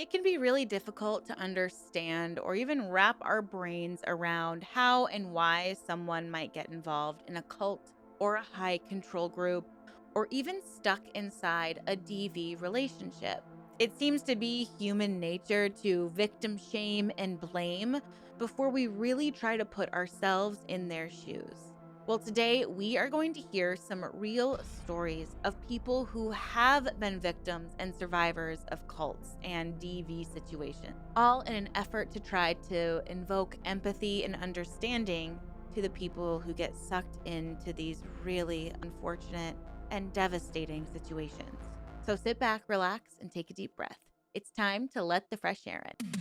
It can be really difficult to understand or even wrap our brains around how and why someone might get involved in a cult or a high control group or even stuck inside a DV relationship. It seems to be human nature to victim shame and blame before we really try to put ourselves in their shoes. Well, today we are going to hear some real stories of people who have been victims and survivors of cults and DV situations, all in an effort to try to invoke empathy and understanding to the people who get sucked into these really unfortunate and devastating situations. So sit back, relax, and take a deep breath. It's time to let the fresh air in.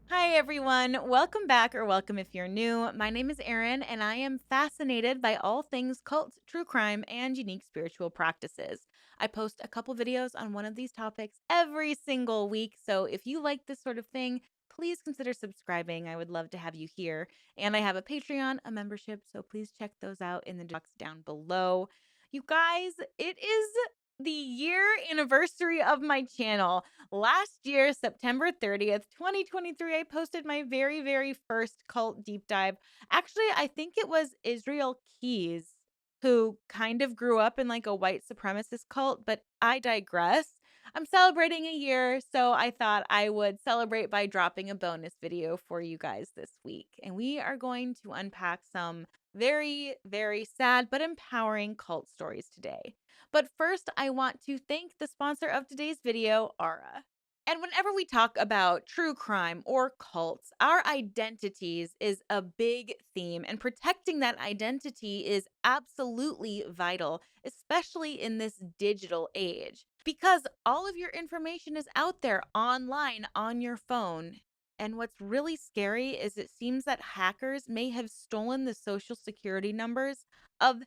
Hi, everyone. Welcome back, or welcome if you're new. My name is Erin, and I am fascinated by all things cult, true crime, and unique spiritual practices. I post a couple videos on one of these topics every single week, so if you like this sort of thing, please consider subscribing. I would love to have you here. And I have a Patreon, a membership, so please check those out in the box down below. You guys, it is the year anniversary of my channel. Last year, September 30th, 2023, I posted my very first cult deep dive. Actually, I think it was Israel Keys who kind of grew up in like a white supremacist cult, but I digress. I'm celebrating a year, so I thought I would celebrate by dropping a bonus video for you guys this week. And we are going to unpack some very sad but empowering cult stories today. But first, I want to thank the sponsor of today's video, Aura. And whenever we talk about true crime or cults, our identities is a big theme, and protecting that identity is absolutely vital, especially in this digital age, because all of your information is out there online on your phone. And what's really scary is it seems that hackers may have stolen the social security numbers of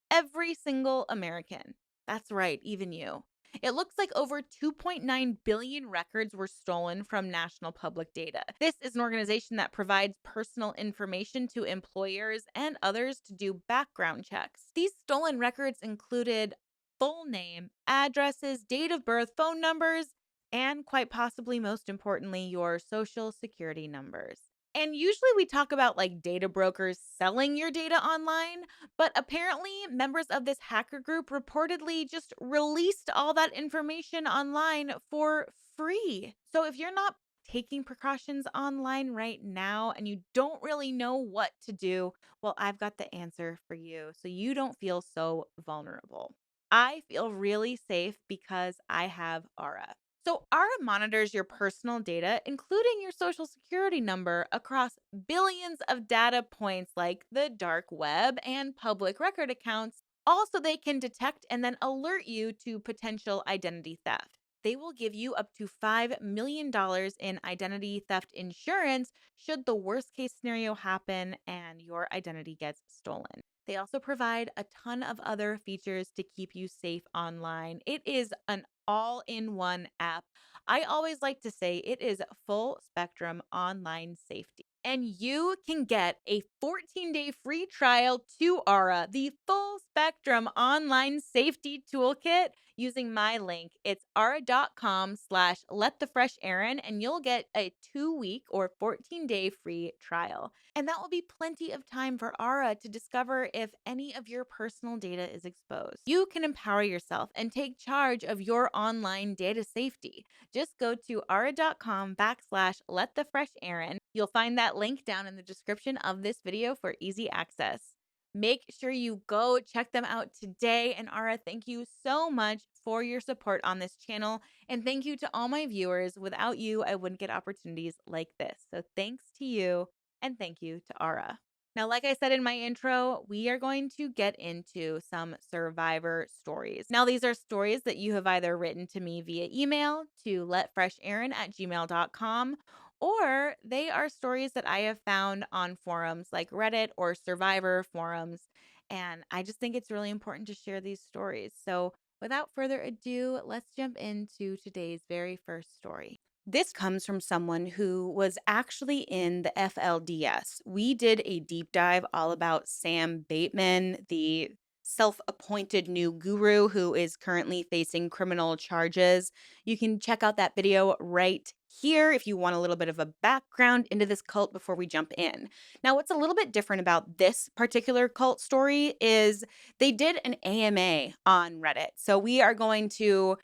every single American. That's right, even you. It looks like over 2.9 billion records were stolen from National Public Data. This is an organization that provides personal information to employers and others to do background checks. These stolen records included full name, addresses, date of birth, phone numbers, and quite possibly most importantly, your social security numbers. And usually we talk about like data brokers selling your data online, but apparently, members of this hacker group reportedly just released all that information online for free. So if you're not taking precautions online right now and you don't really know what to do, well, I've got the answer for you so you don't feel so vulnerable. I feel really safe because I have Aura. So, Aura monitors your personal data, including your social security number, across billions of data points like the dark web and public record accounts. Also, they can detect and then alert you to potential identity theft. They will give you up to $5 million in identity theft insurance should the worst case scenario happen and your identity gets stolen. They also provide a ton of other features to keep you safe online. It is an all in one app. I always like to say it is full spectrum online safety. And you can get a 14-day free trial to Aura, the full spectrum online safety toolkit, using my link. It's aura.com/let the fresh Erin, and you'll get a 2-week or 14-day free trial. And that will be plenty of time for Aura to discover if any of your personal data is exposed. You can empower yourself and take charge of your online data safety. Just go to aura.com/let the fresh Erin. You'll find that link down in the description of this video for easy access. Make sure you go check them out today. And Aura, thank you so much for your support on this channel. And thank you to all my viewers. Without you, I wouldn't get opportunities like this. So thanks to you, and thank you to Aura. Now, like I said in my intro, we are going to get into some survivor stories. Now, these are stories that you have either written to me via email to letfresherin@gmail.com, or they are stories that I have found on forums like Reddit or Survivor forums. And I just think it's really important to share these stories. So, without further ado, let's jump into today's very first story. This comes from someone who was actually in the FLDS. We did a deep dive all about Sam Bateman, the self appointed new guru who is currently facing criminal charges. You can check out that video right here if you want a little bit of a background into this cult before we jump in. Now, what's a little bit different about this particular cult story is they did an AMA on Reddit. So we are going to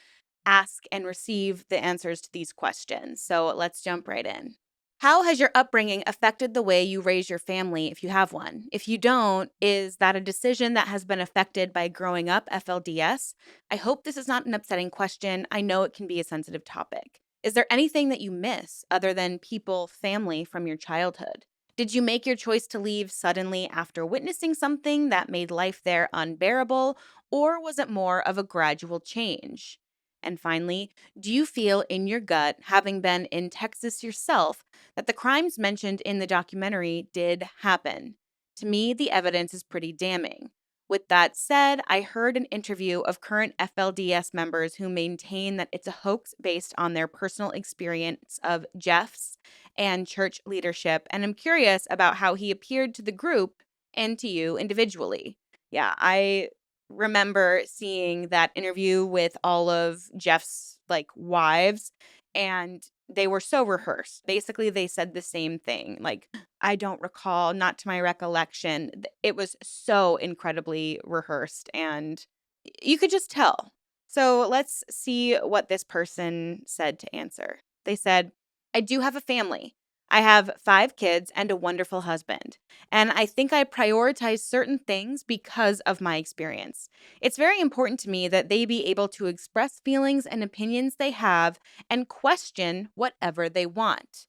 ask and receive the answers to these questions. So let's jump right in. How has your upbringing affected the way you raise your family if you have one? If you don't, is that a decision that has been affected by growing up FLDS? I hope this is not an upsetting question. I know it can be a sensitive topic. Is there anything that you miss other than people, family from your childhood? Did you make your choice to leave suddenly after witnessing something that made life there unbearable, or was it more of a gradual change? And finally, do you feel in your gut, having been in Texas yourself, that the crimes mentioned in the documentary did happen? To me, the evidence is pretty damning. With that said, I heard an interview of current FLDS members who maintain that it's a hoax based on their personal experience of Jeff's and church leadership, and I'm curious about how he appeared to the group and to you individually. Yeah, I remember seeing that interview with all of Jeff's like wives, and they were so rehearsed. Basically, they said the same thing. Like, I don't recall, not to my recollection. It was so incredibly rehearsed, and you could just tell. So let's see what this person said to answer. They said, I do have a family. I have 5 kids and a wonderful husband. And I think I prioritize certain things because of my experience. It's very important to me that they be able to express feelings and opinions they have and question whatever they want.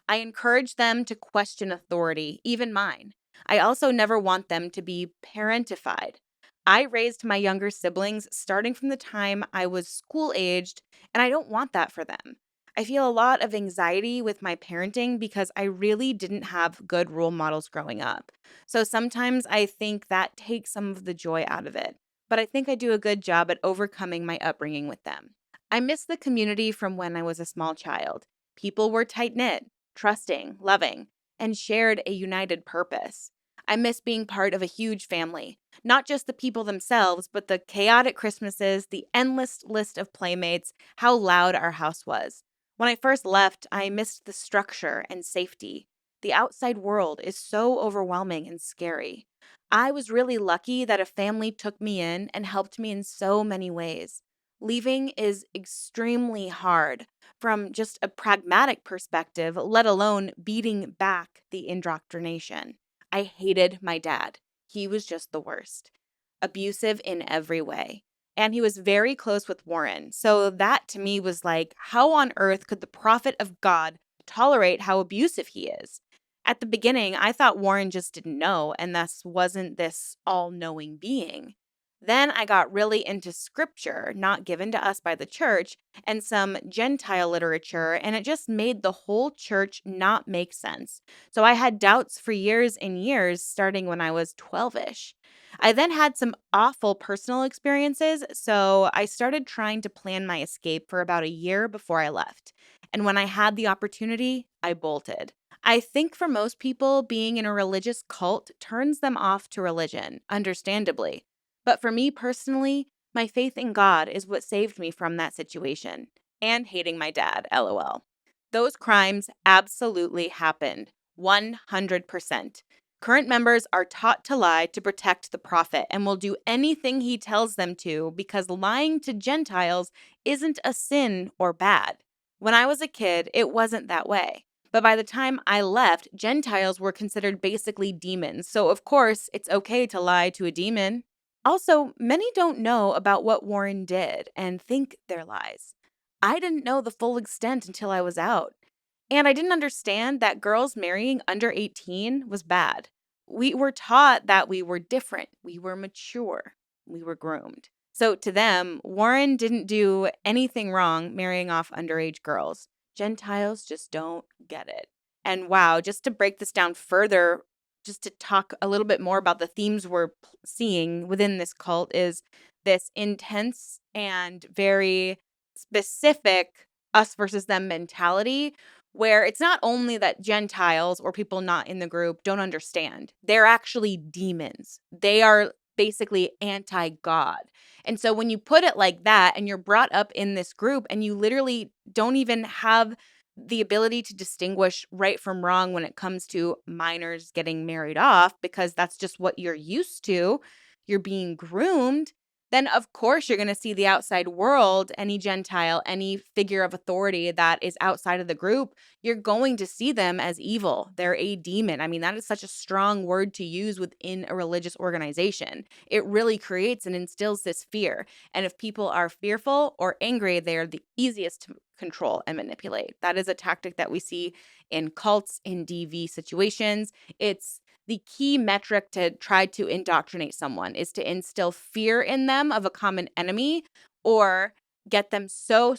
I encourage them to question authority, even mine. I also never want them to be parentified. I raised my younger siblings starting from the time I was school aged, and I don't want that for them. I feel a lot of anxiety with my parenting because I really didn't have good role models growing up. So sometimes I think that takes some of the joy out of it, but I think I do a good job at overcoming my upbringing with them. I miss the community from when I was a small child. People were tight knit, trusting, loving, and shared a united purpose. I miss being part of a huge family, not just the people themselves, but the chaotic Christmases, the endless list of playmates, how loud our house was. When I first left, I missed the structure and safety. The outside world is so overwhelming and scary. I was really lucky that a family took me in and helped me in so many ways. Leaving is extremely hard from just a pragmatic perspective, let alone beating back the indoctrination. I hated my dad. He was just the worst, abusive in every way. And he was very close with Warren. So that to me was like, how on earth could the prophet of God tolerate how abusive he is? At the beginning, I thought Warren just didn't know and thus wasn't this all knowing being. Then I got really into scripture, not given to us by the church, and some Gentile literature, and it just made the whole church not make sense. So I had doubts for years and years, starting when I was 12 ish. I then had some awful personal experiences, so I started trying to plan my escape for about a year before I left. And when I had the opportunity, I bolted. I think for most people, being in a religious cult turns them off to religion, understandably. But for me personally, my faith in God is what saved me from that situation. And hating my dad, lol. Those crimes absolutely happened, 100%. Current members are taught to lie to protect the prophet and will do anything he tells them to because lying to Gentiles isn't a sin or bad. When I was a kid, it wasn't that way. But by the time I left, Gentiles were considered basically demons. So, of course, it's okay to lie to a demon. Also, many don't know about what Warren did and think they're lies. I didn't know the full extent until I was out. And I didn't understand that girls marrying under 18 was bad. We were taught that we were different, we were mature, we were groomed. So to them, Warren didn't do anything wrong marrying off underage girls. Gentiles just don't get it. And wow, just to break this down further, just to talk a little bit more about the themes we're seeing within this cult, is this intense and very specific us versus them mentality, where it's not only that Gentiles or people not in the group don't understand, they're actually demons. They are basically anti God. And so when you put it like that and you're brought up in this group and you literally don't even have the ability to distinguish right from wrong when it comes to minors getting married off, because that's just what you're used to, you're being groomed, then of course you're going to see the outside world, any Gentile, any figure of authority that is outside of the group, you're going to see them as evil. They're a demon. I mean, that is such a strong word to use within a religious organization. It really creates and instills this fear. And if people are fearful or angry, they're the easiest to control and manipulate. That is a tactic that we see in cults, in DV situations. It's the key metric to try to indoctrinate someone is to instill fear in them of a common enemy, or get them so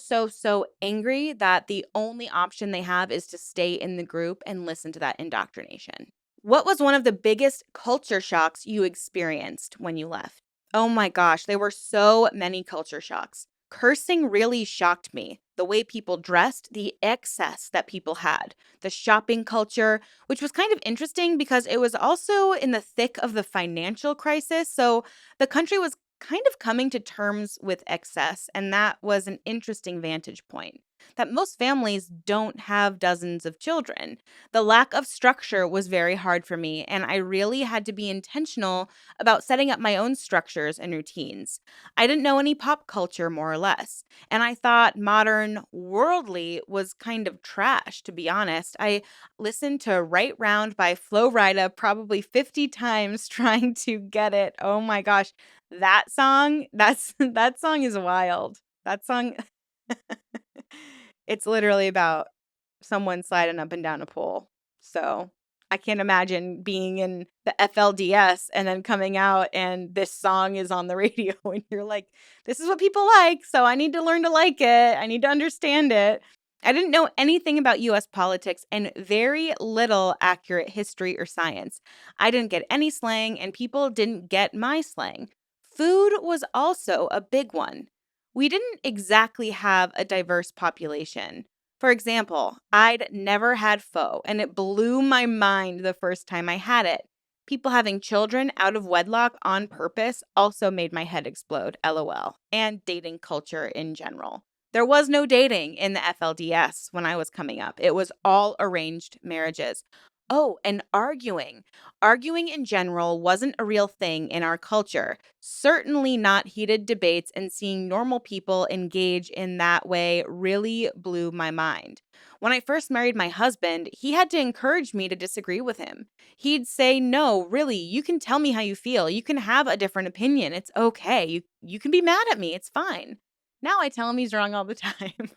angry that the only option they have is to stay in the group and listen to that indoctrination. What was one of the biggest culture shocks you experienced when you left? Oh my gosh, there were so many culture shocks. Cursing really shocked me. The way people dressed, the excess that people had, the shopping culture, which was kind of interesting because it was also in the thick of the financial crisis. So the country was kind of coming to terms with excess, and that was an interesting vantage point. That most families don't have dozens of children. The lack of structure was very hard for me, and I really had to be intentional about setting up my own structures and routines. I didn't know any pop culture, more or less, and I thought modern worldly was kind of trash, to be honest. I listened to Right Round by Flo Rida probably 50 times trying to get it. Oh my gosh. That song, that song is wild. That song it's literally about someone sliding up and down a pole. So, I can't imagine being in the FLDS and then coming out and this song is on the radio and you're like, "This is what people like, so I need to learn to like it. I need to understand it." I didn't know anything about US politics and very little accurate history or science. I didn't get any slang and people didn't get my slang. Food was also a big one. We didn't exactly have a diverse population. For example, I'd never had pho, and it blew my mind the first time I had it. People having children out of wedlock on purpose also made my head explode, lol, and dating culture in general. There was no dating in the FLDS when I was coming up. It was all arranged marriages. Oh, and arguing. Arguing in general wasn't a real thing in our culture. Certainly not heated debates, and seeing normal people engage in that way really blew my mind. When I first married my husband, he had to encourage me to disagree with him. He'd say, "No, really, you can tell me how you feel. You can have a different opinion. It's okay. You can be mad at me. It's fine." Now I tell him he's wrong all the time.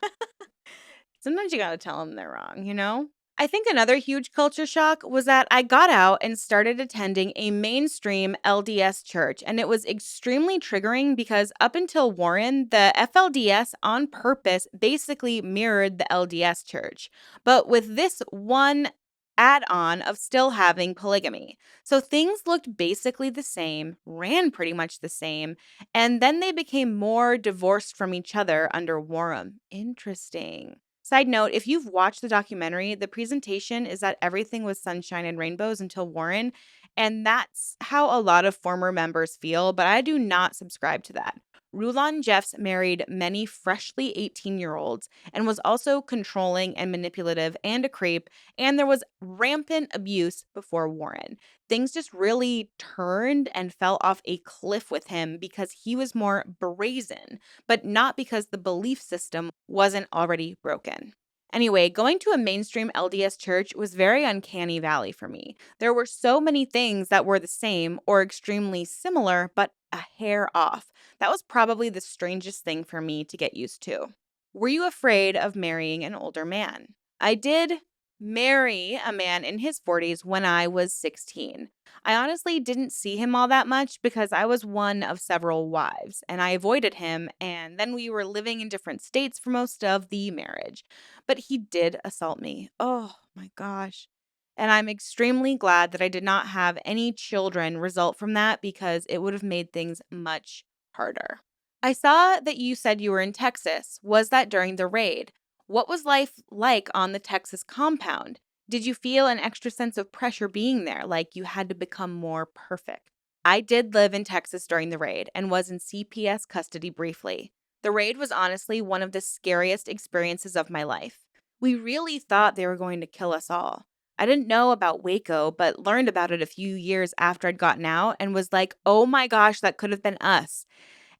Sometimes you got to tell them they're wrong, you know? I think another huge culture shock was that I got out and started attending a mainstream LDS church, and it was extremely triggering because up until Warren, the FLDS on purpose basically mirrored the LDS church, but with this one add on of still having polygamy. So things looked basically the same, ran pretty much the same, and then they became more divorced from each other under Warren. Interesting. Side note, if you've watched the documentary, the presentation is that everything was sunshine and rainbows until Warren, and that's how a lot of former members feel, but I do not subscribe to that. Rulon Jeffs married many freshly 18-year-olds and was also controlling and manipulative and a creep, and there was rampant abuse before Warren. Things just really turned and fell off a cliff with him because he was more brazen, but not because the belief system wasn't already broken. Anyway, going to a mainstream LDS church was very uncanny valley for me. There were so many things that were the same or extremely similar, but a hair off. That was probably the strangest thing for me to get used to. Were you afraid of marrying an older man? I did marry a man in his 40s when I was 16. I honestly didn't see him all that much because I was one of several wives and I avoided him, and then we were living in different states for most of the marriage. But he did assault me. Oh my gosh. And I'm extremely glad that I did not have any children result from that because it would have made things much harder. I saw that you said you were in Texas. Was that during the raid? What was life like on the Texas compound? Did you feel an extra sense of pressure being there, like you had to become more perfect? I did live in Texas during the raid and was in CPS custody briefly. The raid was honestly one of the scariest experiences of my life. We really thought they were going to kill us all. I didn't know about Waco, but learned about it a few years after I'd gotten out and was like, oh my gosh, that could have been us.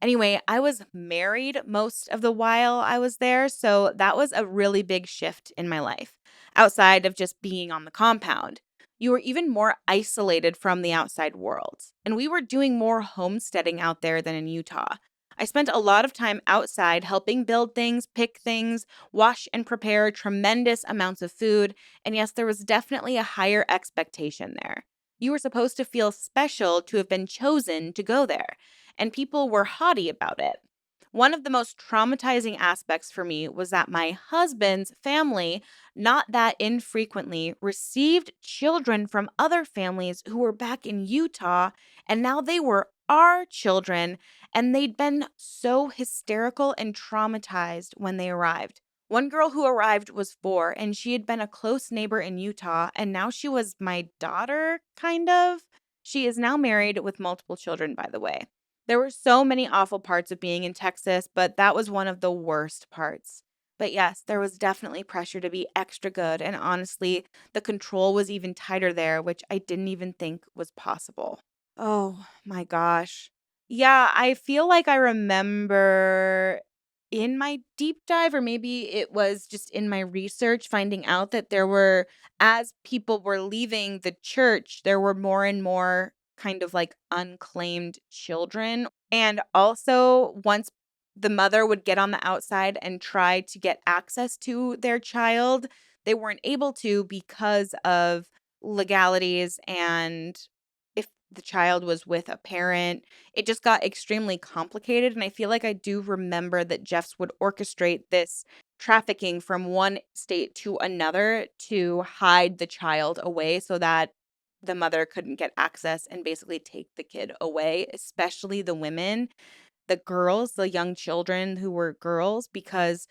Anyway, I was married most of the while I was there, so that was a really big shift in my life, outside of just being on the compound. You were even more isolated from the outside world, and we were doing more homesteading out there than in Utah. I spent a lot of time outside helping build things, pick things, wash and prepare tremendous amounts of food, and yes, there was definitely a higher expectation there. You were supposed to feel special to have been chosen to go there, and people were haughty about it. One of the most traumatizing aspects for me was that my husband's family, not that infrequently, received children from other families who were back in Utah, and now they were our children, and they'd been so hysterical and traumatized when they arrived. One girl who arrived was 4, and she had been a close neighbor in Utah, and now she was my daughter, kind of. She is now married with multiple children, by the way. There were so many awful parts of being in Texas, but that was one of the worst parts. But yes, there was definitely pressure to be extra good, and honestly, the control was even tighter there, which I didn't even think was possible. Oh my gosh. Yeah, I feel like I remember in my deep dive, or maybe it was just in my research, finding out that there were, as people were leaving the church, there were more and more kind of like unclaimed children. And also, once the mother would get on the outside and try to get access to their child, they weren't able to because of legalities and if the child was with a parent. It just got extremely complicated. And I feel like I do remember that Jeffs would orchestrate this trafficking from one state to another to hide the child away so that the mother couldn't get access and basically take the kid away, especially the women, the girls, the young children who were girls, because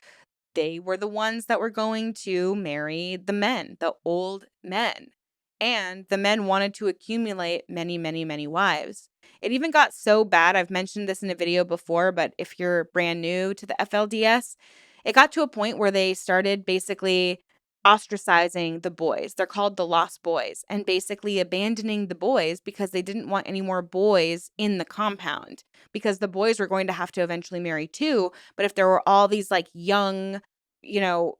they were the ones that were going to marry the men, the old men. And the men wanted to accumulate many, many, many wives. It even got so bad. I've mentioned this in a video before, but if you're brand new to the FLDS, it got to a point where they started basically ostracizing the boys. They're called the lost boys, and basically abandoning the boys because they didn't want any more boys in the compound because the boys were going to have to eventually marry too. But if there were all these like young, you know,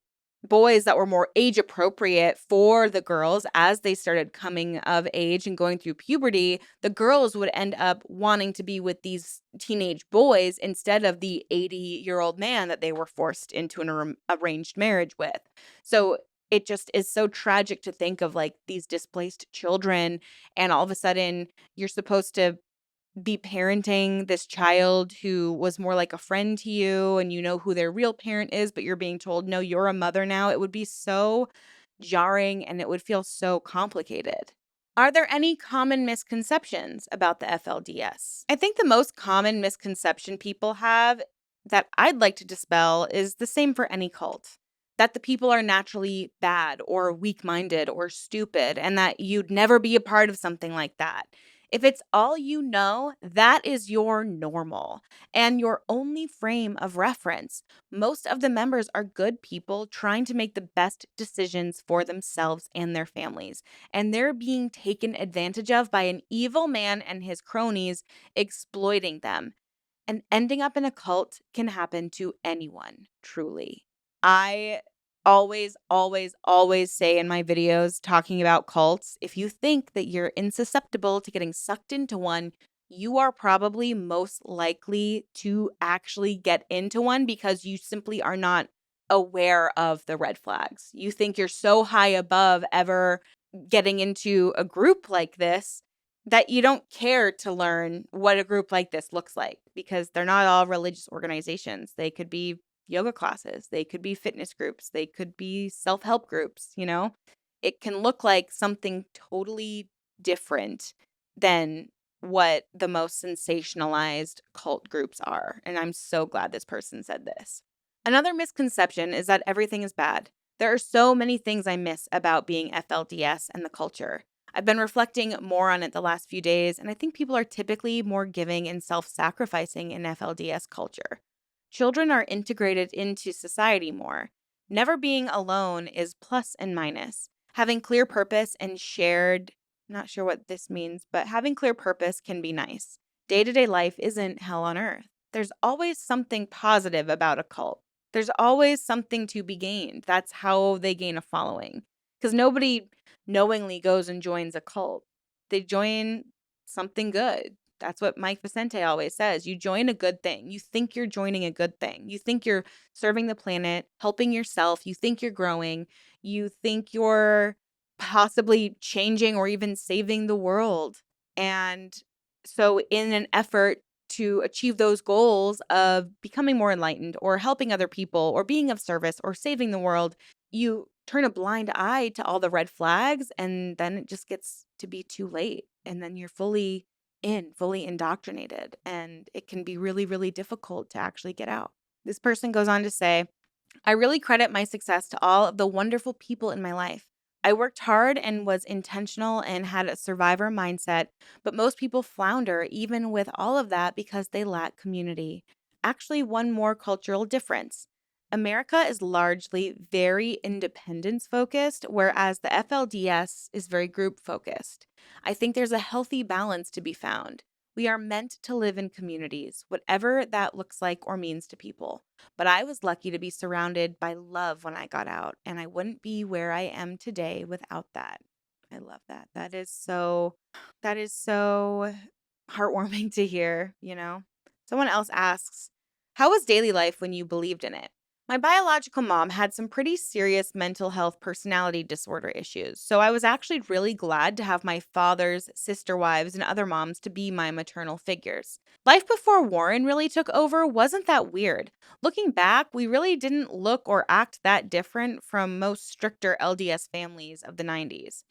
boys that were more age appropriate for the girls as they started coming of age and going through puberty, the girls would end up wanting to be with these teenage boys instead of the 80-year-old man that they were forced into an arranged marriage with. So it just is so tragic to think of like these displaced children, and all of a sudden you're supposed to be parenting this child who was more like a friend to you, and you know who their real parent is, but you're being told, no, you're a mother now. It would be so jarring and it would feel so complicated. Are there any common misconceptions about the FLDS? I think the most common misconception people have that I'd like to dispel is the same for any cult, that the people are naturally bad or weak minded or stupid, and that you'd never be a part of something like that. If it's all you know, that is your normal and your only frame of reference. Most of the members are good people trying to make the best decisions for themselves and their families, and they're being taken advantage of by an evil man and his cronies exploiting them. And ending up in a cult can happen to anyone, truly. I always, always, always say in my videos talking about cults, if you think that you're insusceptible to getting sucked into one, you are probably most likely to actually get into one because you simply are not aware of the red flags. You think you're so high above ever getting into a group like this that you don't care to learn what a group like this looks like because they're not all religious organizations. They could be yoga classes, they could be fitness groups, they could be self-help groups. it can look like something totally different than what the most sensationalized cult groups are. And I'm so glad this person said this. Another misconception is that everything is bad. There are so many things I miss about being FLDS and the culture. I've been reflecting more on it the last few days, and I think people are typically more giving and self sacrificing in FLDS culture. Children are integrated into society more. Never being alone is plus and minus. Having clear purpose and shared, not sure what this means, but having clear purpose can be nice. Day to day life isn't hell on earth. There's always something positive about a cult. There's always something to be gained. That's how they gain a following. Because nobody knowingly goes and joins a cult. They join something good. That's what Mike Vicente always says. You join a good thing. You think you're joining a good thing. You think you're serving the planet, helping yourself. You think you're growing. You think you're possibly changing or even saving the world. And so, in an effort to achieve those goals of becoming more enlightened or helping other people or being of service or saving the world, you turn a blind eye to all the red flags, and then it just gets to be too late. And then you're fully indoctrinated, and it can be really, really difficult to actually get out. This person goes on to say, I really credit my success to all of the wonderful people in my life. I worked hard and was intentional and had a survivor mindset, but most people flounder even with all of that because they lack community. Actually, one more cultural difference. America is largely very independence focused, whereas the FLDS is very group focused. I think there's a healthy balance to be found. We are meant to live in communities, whatever that looks like or means to people. But I was lucky to be surrounded by love when I got out, and I wouldn't be where I am today without that. I love that. That is so heartwarming to hear. Someone else asks, how was daily life when you believed in it? My biological mom had some pretty serious mental health personality disorder issues, so I was actually really glad to have my father's sister wives and other moms to be my maternal figures. Life before Warren really took over wasn't that weird. Looking back, we really didn't look or act that different from most stricter LDS families of the 90s.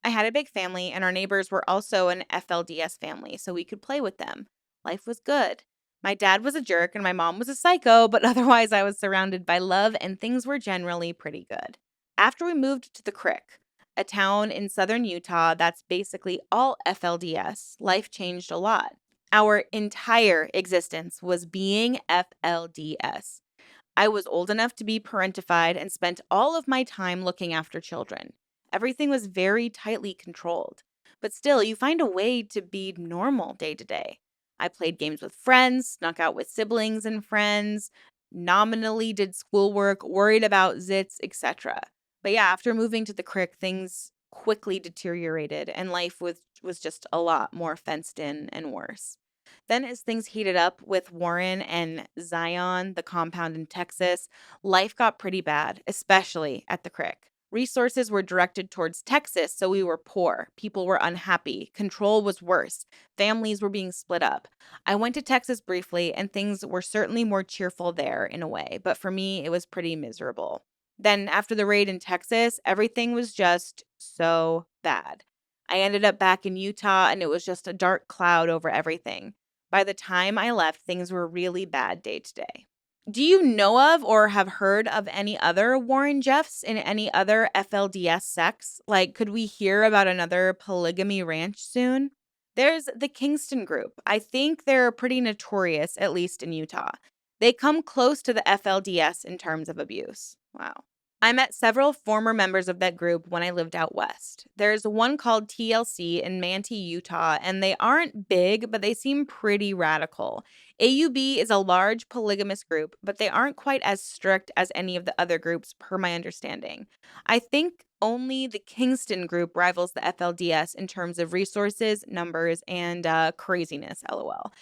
I had a big family, and our neighbors were also an FLDS family, so we could play with them. Life was good. My dad was a jerk and my mom was a psycho, but otherwise I was surrounded by love and things were generally pretty good. After we moved to the Crick, a town in southern Utah that's basically all FLDS, life changed a lot. Our entire existence was being FLDS. I was old enough to be parentified and spent all of my time looking after children. Everything was very tightly controlled. But still, you find a way to be normal day to day. I played games with friends, snuck out with siblings and friends, nominally did schoolwork, worried about zits, etc. But yeah, after moving to the Crick, things quickly deteriorated and life was just a lot more fenced in and worse. Then, as things heated up with Warren and Zion, the compound in Texas, life got pretty bad, especially at the Crick. Resources were directed towards Texas, so we were poor. People were unhappy. Control was worse. Families were being split up. I went to Texas briefly, and things were certainly more cheerful there in a way, but for me, it was pretty miserable. Then, after the raid in Texas, everything was just so bad. I ended up back in Utah, and it was just a dark cloud over everything. By the time I left, things were really bad day to day. Do you know of or have heard of any other Warren Jeffs in any other FLDS sects? Like, could we hear about another polygamy ranch soon? There's the Kingston group. I think they're pretty notorious, at least in Utah. They come close to the FLDS in terms of abuse. Wow. I met several former members of that group when I lived out west. There's one called TLC in Manti, Utah, and they aren't big, but they seem pretty radical. AUB is a large polygamous group, but they aren't quite as strict as any of the other groups, per my understanding. I think only the Kingston group rivals the FLDS in terms of resources, numbers, and craziness, lol.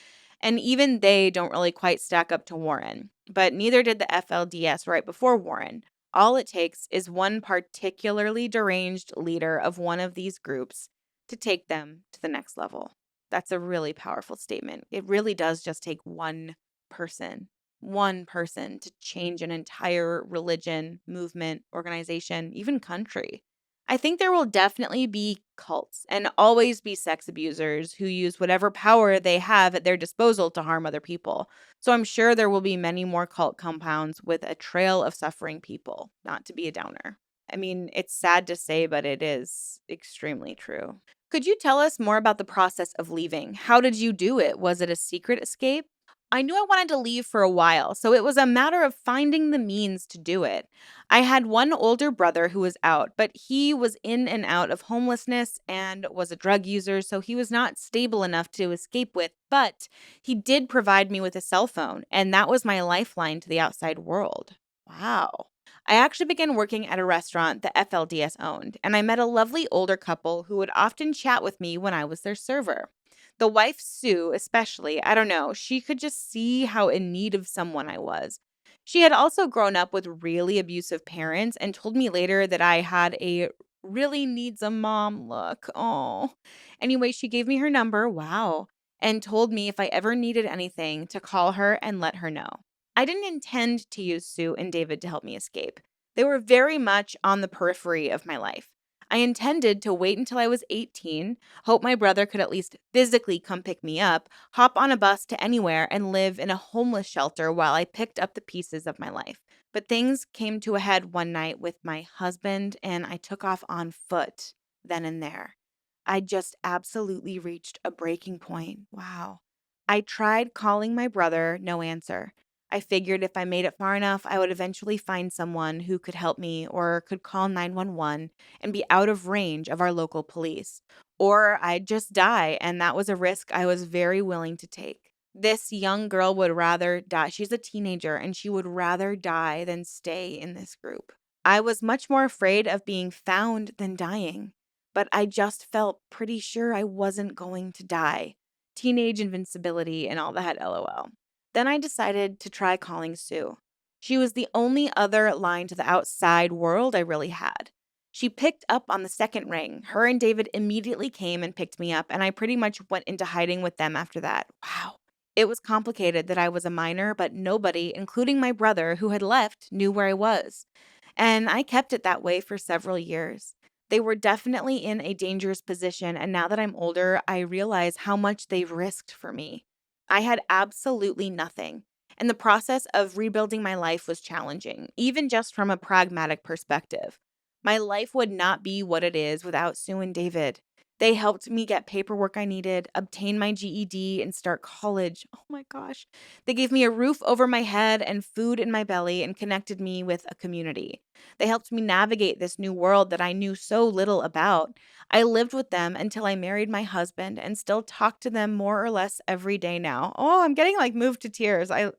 And even they don't really quite stack up to Warren, but neither did the FLDS right before Warren. All it takes is one particularly deranged leader of one of these groups to take them to the next level. That's a really powerful statement. It really does just take one person to change an entire religion, movement, organization, even country. I think there will definitely be cults and always be sex abusers who use whatever power they have at their disposal to harm other people. So I'm sure there will be many more cult compounds with a trail of suffering people, not to be a downer. I mean, it's sad to say, but it is extremely true. Could you tell us more about the process of leaving? How did you do it? Was it a secret escape? I knew I wanted to leave for a while, so it was a matter of finding the means to do it. I had one older brother who was out, but he was in and out of homelessness and was a drug user, so he was not stable enough to escape with. But he did provide me with a cell phone, and that was my lifeline to the outside world. Wow. I actually began working at a restaurant the FLDS owned, and I met a lovely older couple who would often chat with me when I was their server. The wife, Sue, especially, I don't know, she could just see how in need of someone I was. She had also grown up with really abusive parents and told me later that I had a really needs a mom look. Oh. Anyway, she gave me her number. Wow. And told me if I ever needed anything to call her and let her know. I didn't intend to use Sue and David to help me escape. They were very much on the periphery of my life. I intended to wait until I was 18, hope my brother could at least physically come pick me up, hop on a bus to anywhere, and live in a homeless shelter while I picked up the pieces of my life. But things came to a head one night with my husband, and I took off on foot then and there. I just absolutely reached a breaking point. Wow. I tried calling my brother, no answer. I figured if I made it far enough, I would eventually find someone who could help me or could call 911 and be out of range of our local police. Or I'd just die, and that was a risk I was very willing to take. This young girl would rather die. She's a teenager, and she would rather die than stay in this group. I was much more afraid of being found than dying, but I just felt pretty sure I wasn't going to die. Teenage invincibility and all that, lol. Then I decided to try calling Sue. She was the only other line to the outside world I really had. She picked up on the second ring. Her and David immediately came and picked me up, and I pretty much went into hiding with them after that. Wow. It was complicated that I was a minor, but nobody, including my brother who had left, knew where I was. And I kept it that way for several years. They were definitely in a dangerous position, and now that I'm older, I realize how much they've risked for me. I had absolutely nothing, and the process of rebuilding my life was challenging, even just from a pragmatic perspective. My life would not be what it is without Sue and David. They helped me get paperwork I needed, obtain my GED, and start college. Oh my gosh. They gave me a roof over my head and food in my belly and connected me with a community. They helped me navigate this new world that I knew so little about. I lived with them until I married my husband and still talk to them more or less every day now. Oh, I'm getting like moved to tears. I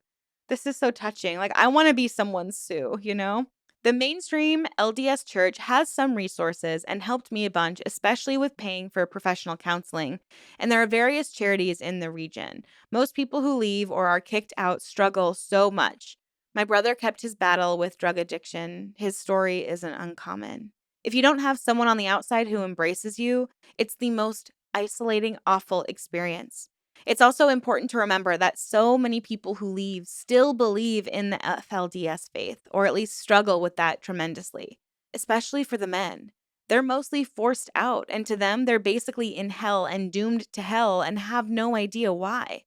This is so touching. Like I want to be someone's Sue, you know? The mainstream LDS church has some resources and helped me a bunch, especially with paying for professional counseling. And there are various charities in the region. Most people who leave or are kicked out struggle so much. My brother kept his battle with drug addiction. His story isn't uncommon. If you don't have someone on the outside who embraces you, it's the most isolating, awful experience. It's also important to remember that so many people who leave still believe in the FLDS faith, or at least struggle with that tremendously, especially for the men. They're mostly forced out, and to them, they're basically in hell and doomed to hell and have no idea why.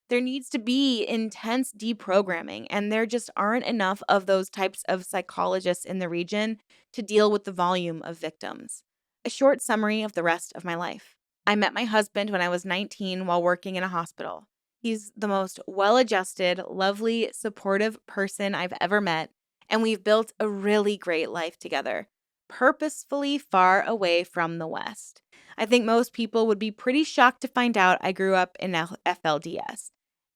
There needs to be intense deprogramming, and there just aren't enough of those types of psychologists in the region to deal with the volume of victims. A short summary of the rest of my life. I met my husband when I was 19 while working in a hospital. He's the most well adjusted, lovely, supportive person I've ever met, and we've built a really great life together, purposefully far away from the West. I think most people would be pretty shocked to find out I grew up in FLDS,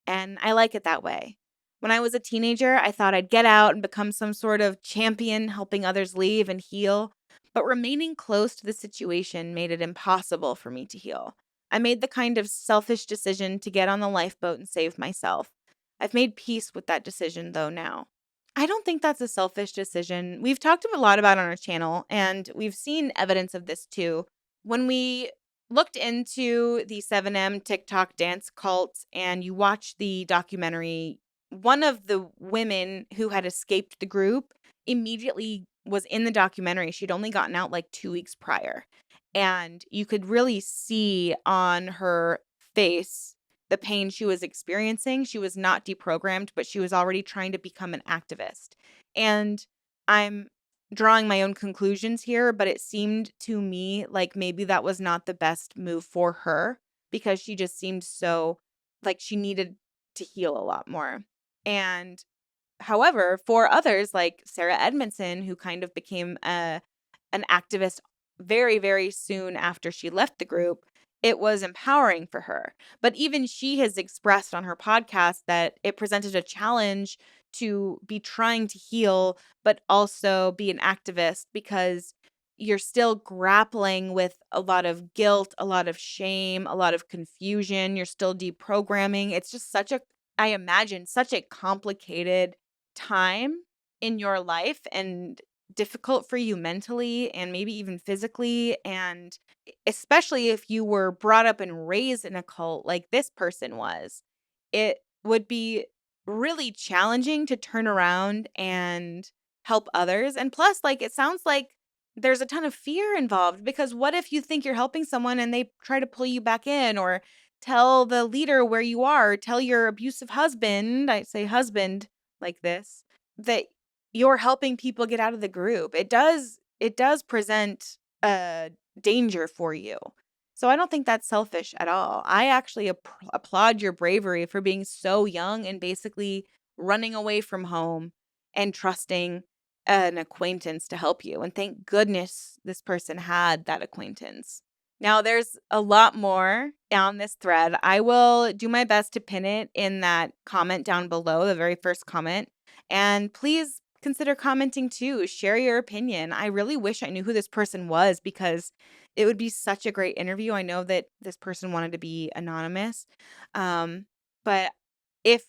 and I like it that way. When I was a teenager, I thought I'd get out and become some sort of champion helping others leave and heal, but remaining close to the situation made it impossible for me to heal. I made the kind of selfish decision to get on the lifeboat and save myself. I've made peace with that decision, though, now. I don't think that's a selfish decision. We've talked a lot about it on our channel, and we've seen evidence of this too. When we looked into the 7M TikTok dance cult and you watch the documentary, one of the women who had escaped the group immediately was in the documentary, she'd only gotten out like 2 weeks prior, and you could really see on her face the pain she was experiencing. She was not deprogrammed, but she was already trying to become an activist. And I'm drawing my own conclusions here, but it seemed to me like maybe that was not the best move for her because she just seemed so like she needed to heal a lot more. And however, for others like Sarah Edmondson, who kind of became an activist very, very soon after she left the group, it was empowering for her. But even she has expressed on her podcast that it presented a challenge to be trying to heal, but also be an activist because you're still grappling with a lot of guilt, a lot of shame, a lot of confusion. You're still deprogramming. It's just I imagine, such a complicated time in your life and difficult for you mentally and maybe even physically. And especially if you were brought up and raised in a cult like this person was, it would be really challenging to turn around and help others. And plus, like, it sounds like there's a ton of fear involved because what if you think you're helping someone and they try to pull you back in or tell the leader where you are, tell your abusive husband, I say husband like this, that you're helping people get out of the group. It does present a danger for you. So I don't think that's selfish at all. I actually applaud your bravery for being so young and basically running away from home and trusting an acquaintance to help you. And thank goodness this person had that acquaintance. Now, there's a lot more on this thread. I will do my best to pin it in that comment down below, the very first comment. And please consider commenting too. Share your opinion. I really wish I knew who this person was because it would be such a great interview. I know that this person wanted to be anonymous. But if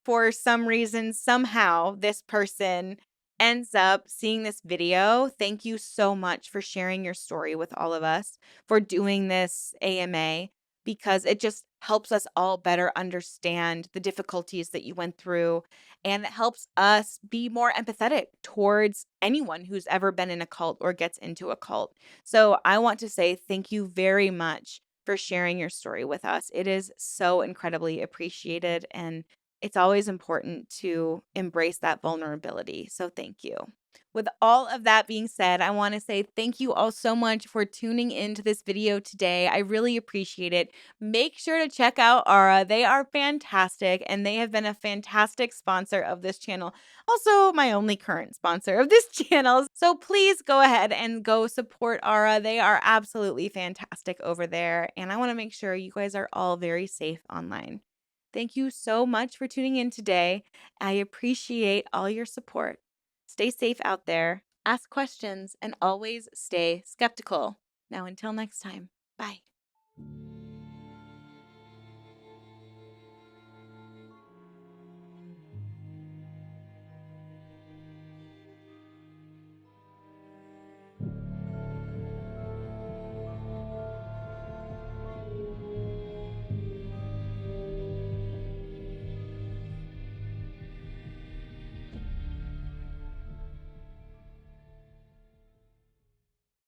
for some reason, somehow, this person ends up seeing this video, thank you so much for sharing your story with all of us, for doing this AMA, because it just helps us all better understand the difficulties that you went through. And it helps us be more empathetic towards anyone who's ever been in a cult or gets into a cult. So I want to say thank you very much for sharing your story with us. It is so incredibly appreciated. And it's always important to embrace that vulnerability. So thank you. With all of that being said, I want to say thank you all so much for tuning into this video today. I really appreciate it. Make sure to check out Aura. They are fantastic and they have been a fantastic sponsor of this channel. Also, my only current sponsor of this channel. So please go ahead and go support Aura. They are absolutely fantastic over there. And I want to make sure you guys are all very safe online. Thank you so much for tuning in today. I appreciate all your support. Stay safe out there, ask questions, and always stay skeptical. Now, until next time, bye.